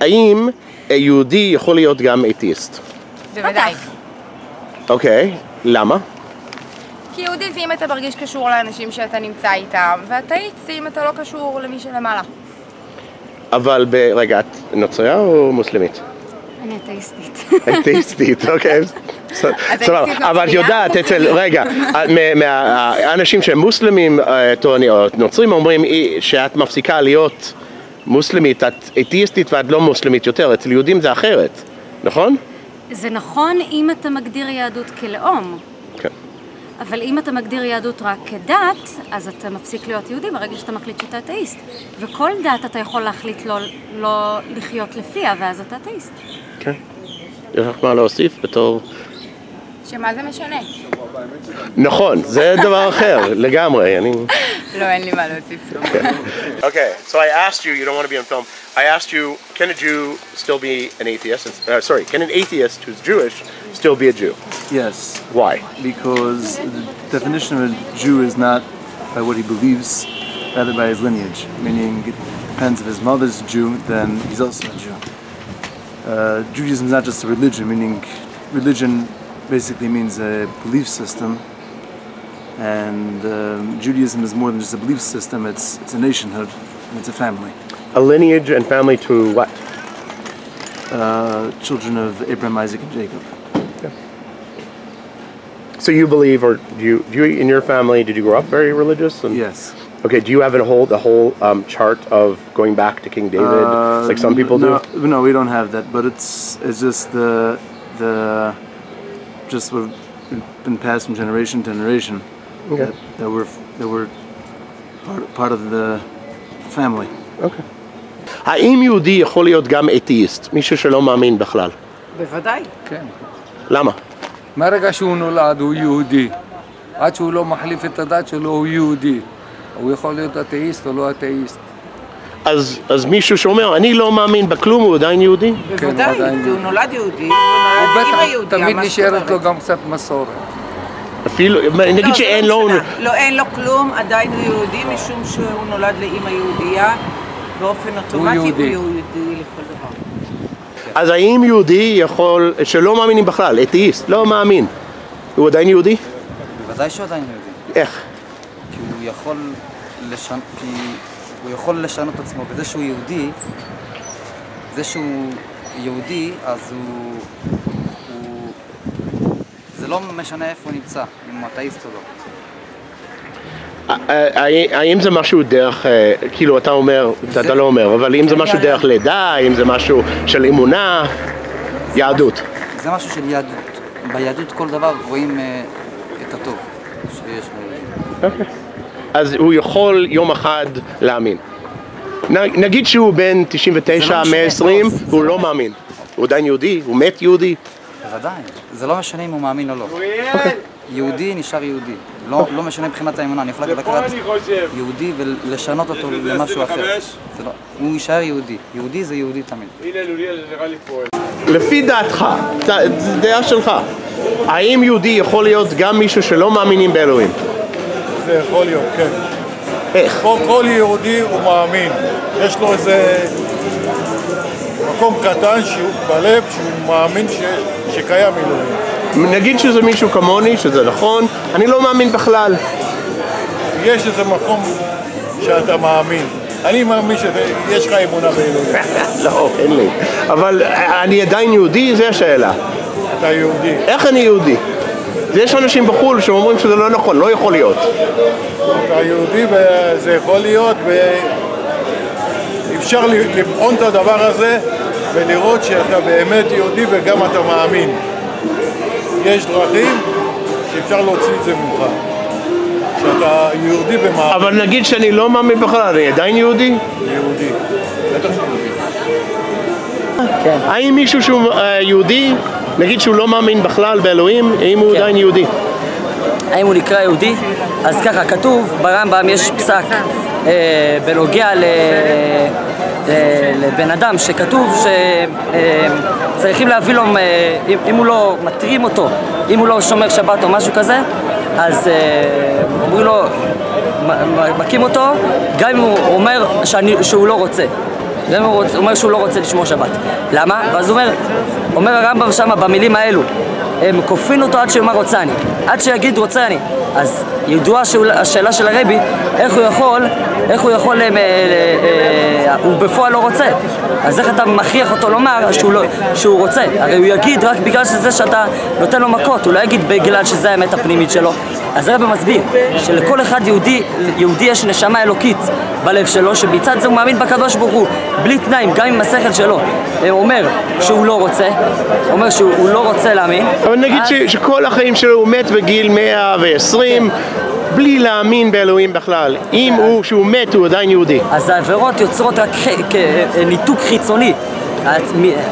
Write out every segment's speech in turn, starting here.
האם יהודי יכול להיות גם אתיסט? בוודאי. אוקיי, למה? כי יהודי זה אם אתה מרגיש קשור לאנשים שאתה נמצא איתם, ואתאיסט זה אם אתה לא קשור למי שלמעלה. אבל רגע, את נוצריה או מוסלמית? אני אתאיסטית. אתאיסטית, אוקיי. אבל את יודעת, רגע, מהאנשים שהם מוסלמים או נוצרים אומרים שאת מפסיקה להיות מוסלמית, את אתאיסטית ואת לא מוסלמית יותר, אצל יהודים זה אחרת, נכון? זה נכון אם אתה מגדיר יהדות כלאום. כן. אבל אם אתה מגדיר יהדות רק כדת, אז אתה מפסיק להיות יהודי ברגע שאתה מחליט שאתה אתאיסט. וכל דת אתה יכול להחליט לא לחיות לפיה, ואז אתה אתאיסט. כן. יש לך מה להוסיף בתור... שמה זה משנה? נכון, זה דבר אחר, לגמרי. לא, אין לי מה להוסיף. Okay, so I asked you don't want to be on film. I asked you, can a Jew still be an atheist? Sorry, can an atheist who's Jewish still be a Jew? Yes. Why? Because the definition of a Jew is not by what he believes, rather by his lineage. Meaning, it depends if his mother's a Jew, then he's also a Jew. Judaism is not just a religion, meaning religion basically means a belief system, and Judaism is more than just a belief system, it's a nationhood, and it's a family. A lineage and family to what? Children of Abraham, Isaac, and Jacob. Yeah. So you believe, or do you in your family, did you grow up very religious? Yes. Okay, do you have the whole chart of going back to King David, like some people do? No, we don't have that, but it's just just what been passed from generation to generation. Okay. That were part of the family. Okay. האם יהודי יכול להיות גם אתיסט, מישהו שלא מאמין בכלל? בוודאי. כן. למה? מהרגע שהוא נולד הוא יהודי. עד שהוא לא מחליף את הדת שלו הוא יהודי. הוא יכול להיות אתאיסט או לא אתאיסט. אז מישהו שאומר, אני לא מאמין בכלום, הוא עדיין יהודי? בוודאי, הוא נולד יהודי, הוא נולד עם היהודי. תמיד נשארת לו גם קצת מסורת. אפילו, נגיד שאין לו... לא, אין לו כלום, עדיין הוא יהודי, משום שהוא נולד לאמא יהודייה, באופן אוטומטי הוא יהודי לכל דבר. אז האם יהודי יכול, שלא מאמינים בכלל, אתאיסט, לא מאמין, הוא עדיין יהודי? בוודאי שהוא עדיין יהודי. איך? כי הוא יכול לשנות את עצמו, וזה שהוא יהודי, אז זה לא משנה איפה הוא נמצא, אם הוא אתאיסט או לא. האם זה משהו דרך, כאילו אתה אומר, אתה לא אומר, אבל אם זה משהו דרך לידה, אם זה משהו של אמונה, יהדות? זה משהו של יהדות. ביהדות כל דבר רואים את הטוב שיש ביהדות. אוקיי. אז הוא יכול יום אחד להאמין. נגיד שהוא בן 99, 120, הוא לא מאמין. הוא עדיין יהודי? הוא מת יהודי? בוודאי. זה לא משנה אם הוא מאמין או לא. יהודי נשאר יהודי. לא משנה מבחינת האמונה. אני יכול לקחת יהודי ולשנות אותו למשהו אחר. הוא יישאר יהודי. יהודי זה יהודי תמיד. לפי דעתך, דעה שלך, האם יהודי יכול להיות גם מישהו שלא מאמינים באלוהים? זה יכול להיות, כן. איך? כל יהודי הוא מאמין. יש לו איזה מקום קטן שהוא בלב, שהוא מאמין שקיים אלוהים. נגיד שזה מישהו כמוני, שזה נכון, אני לא מאמין בכלל. יש איזה מקום שאתה מאמין. אני מאמין שיש לך אמונה באלוהים. לא, אין לי. אבל אני עדיין יהודי, זו השאלה. אתה יהודי. איך אני יהודי? יש אנשים בחו"ל שאומרים שזה לא נכון, לא יכול להיות. אתה יהודי וזה יכול להיות, ואפשר לבחון את הדבר הזה ולראות שאתה באמת יהודי וגם אתה מאמין. יש דרכים שאפשר להוציא את זה ממך. שאתה יהודי ומאמין. אבל נגיד שאני לא מאמין בכלל, אני עדיין יהודי? יהודי. בטח שיהודי. כן. האם מישהו שהוא יהודי, נגיד שהוא לא מאמין בכלל באלוהים, האם הוא עדיין יהודי? האם הוא נקרא יהודי? אז ככה, כתוב ברמב"ם, יש פסק בנוגע לבן אדם שכתוב שצריכים להביא לו, אם הוא לא מטרים אותו, אם הוא לא שומר שבת או משהו כזה, אז אומרים לו, מכים אותו, גם אם הוא אומר שהוא לא רוצה. הוא אומר שהוא לא רוצה לשמור שבת. למה? ואז הוא אומר הרמב"ם שמה במילים האלו, הם כופין אותו עד שיאמר רוצה אני, עד שיגיד רוצה אני. אז ידועה השאלה של הרבי, איך הוא יכול, הוא בפועל לא רוצה. אז איך אתה מכריח אותו לומר שהוא רוצה? הרי הוא יגיד רק בגלל שזה שאתה נותן לו מכות, הוא לא יגיד בגלל שזה האמת הפנימית שלו. אז הרבי מסביר שלכל אחד יהודי יש נשמה אלוקית בלב שלו, שבצד זה הוא מאמין בקדוש ברוך הוא, בלי תנאים, גם עם השכל שלו. הוא אומר שהוא לא רוצה להאמין. אבל נגיד שכל החיים שלו הוא מת בגיל 120, בלי להאמין באלוהים בכלל. אם שהוא מת הוא עדיין יהודי. אז העבירות יוצרות רק ניתוק חיצוני.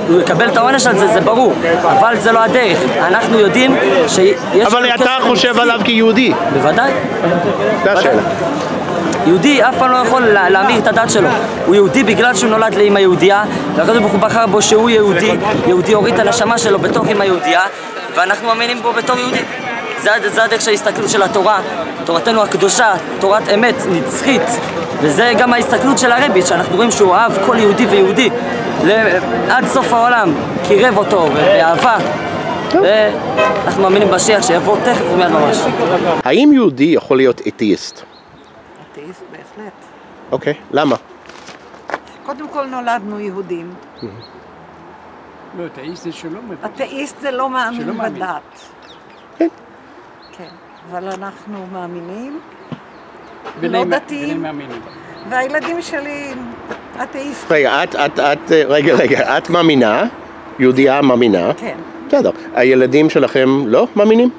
הוא יקבל את העונש על זה, זה ברור, אבל זה לא הדרך. אנחנו יודעים שיש... אבל אתה חושב עליו כיהודי. בוודאי. זה השאלה. יהודי אף פעם לא יכול להמיר את הדת שלו. הוא יהודי בגלל שהוא נולד לאמא יהודייה, והקדוש ברוך הוא בחר בו שהוא יהודי. יהודי הוריד את הנשמה שלו בתוך אמא יהודייה, ואנחנו מאמינים בו בתור יהודי. זה הדרך של ההסתכלות של התורה, תורתנו הקדושה, תורת אמת, נצחית. וזה גם ההסתכלות של הרבי, שאנחנו רואים שהוא אהב כל יהודי ויהודי עד סוף העולם, קירב אותו באהבה. ואנחנו מאמינים בשיח שיבוא תכף ומיד ממש. האם יהודי יכול להיות אתאיסט? אתאיסט בהחלט. אוקיי, למה? קודם כל נולדנו יהודים. לא, אתאיסט זה שלא מבין. אתאיסט זה לא מאמין בדת. כן. כן, אבל אנחנו מאמינים, לא דתיים, והילדים שלי אתאיסטים. רגע, את מאמינה, יהודייה מאמינה. כן. בסדר, הילדים שלכם לא מאמינים?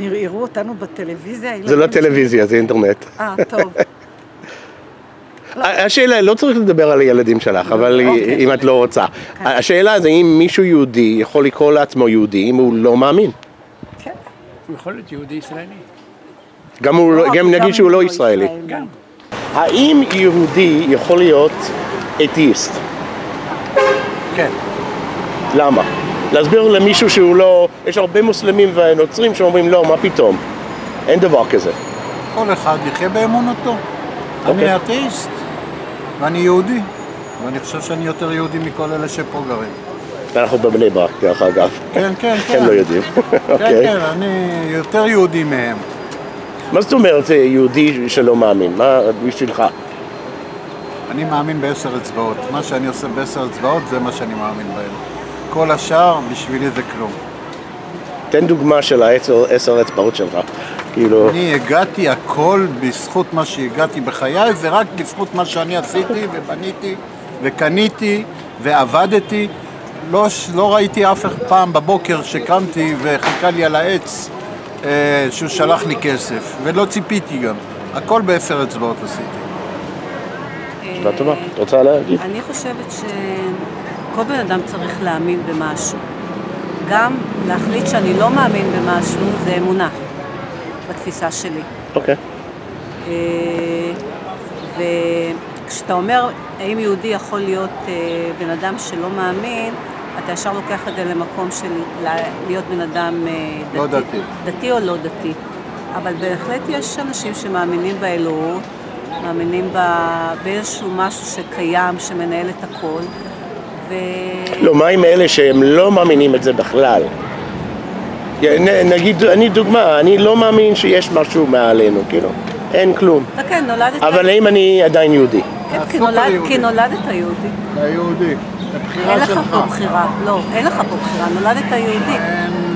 יראו אותנו בטלוויזיה. זה לא טלוויזיה, זה אינטרנט. טוב. השאלה, לא צריך לדבר על הילדים שלך, אבל אם את לא רוצה. השאלה זה אם מישהו יהודי יכול לקרוא לעצמו יהודי אם הוא לא מאמין. כן. הוא יכול להיות יהודי ישראלי. גם נגיד שהוא לא ישראלי. האם יהודי יכול להיות אתאיסט? כן. למה? להסביר למישהו שהוא לא... יש הרבה מוסלמים ונוצרים שאומרים לא, מה פתאום? אין דבר כזה. כל אחד יחיה באמונתו. אני אתאיסט ואני יהודי, ואני חושב שאני יותר יהודי מכל אלה שפה גרים. אנחנו בבני ברק, דרך אגב. כן. הם לא יודעים. כן, אני יותר יהודי מהם. מה זאת אומרת יהודי שלא מאמין? מה בשבילך? אני מאמין ב10 אצבעות. מה שאני עושה ב10 אצבעות זה מה שאני מאמין בהם. כל השאר בשבילי זה כלום. תן דוגמה של 10 אצבעות שלך. אני הגעתי הכל בזכות מה שהגעתי בחיי, זה רק בזכות מה שאני עשיתי ובניתי וקניתי ועבדתי. לא ראיתי אף פעם בבוקר שקמתי וחיכה לי על העץ שהוא שלח לי כסף, ולא ציפיתי גם. הכל ב10 אצבעות עשיתי. שאלה טובה, את רוצה להגיד? אני חושבת שכל בן אדם צריך להאמין במשהו. גם להחליט שאני לא מאמין במשהו זה אמונה. בתפיסה שלי. אוקיי. וכשאתה אומר, האם יהודי יכול להיות בן אדם שלא מאמין, אתה ישר לוקח את זה למקום של להיות בן אדם לא דתי. דתי או לא דתי. אבל בהחלט יש אנשים שמאמינים באלוהות, מאמינים באיזשהו משהו שקיים, שמנהל את הכל. לא, מה עם אלה שהם לא מאמינים את זה בכלל? נגיד, אני דוגמה, אני לא מאמין שיש משהו מעלינו, כאילו, אין כלום. כן, נולדת... אבל האם אני עדיין יהודי? כן, כי נולדת יהודי. היהודי, הבחירה שלך. אין לך פה בחירה, לא, אין לך פה בחירה, נולדת יהודי.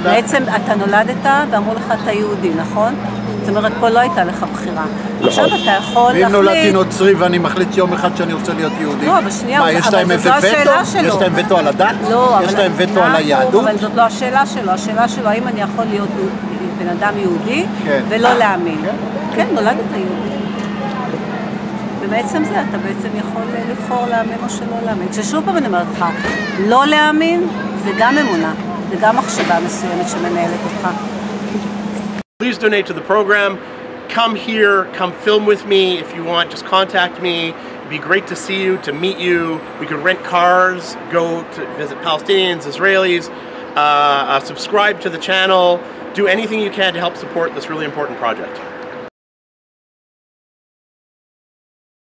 בעצם אתה נולדת ואמרו לך אתה יהודי, נכון? זאת אומרת, פה לא הייתה לך בחירה. עכשיו אתה יכול להחליט... ואם נולדתי נוצרי ואני מחליט יום אחד שאני רוצה להיות יהודי, לא, אבל שנייה, מה, יש להם איזה וטו? יש להם וטו על הדת? לא, יש להם וטו על היהדות? אבל זאת לא השאלה שלו. השאלה שלו, האם אני יכול להיות בן אדם יהודי ולא להאמין? כן, נולדת יהודי. ובעצם זה, אתה בעצם יכול לבחור להאמין או שלא להאמין. כששוב פעם אני אומרת לך, לא להאמין זה גם אמונה, זה גם מחשבה מסוימת שמנהלת אותך. Please donate to the program. Come here, come film with me. If you want, just contact me. It'd be great to see you, to meet you. We could rent cars, go to visit Palestinians, Israelis, subscribe to the channel. Do anything you can to help support this really important project.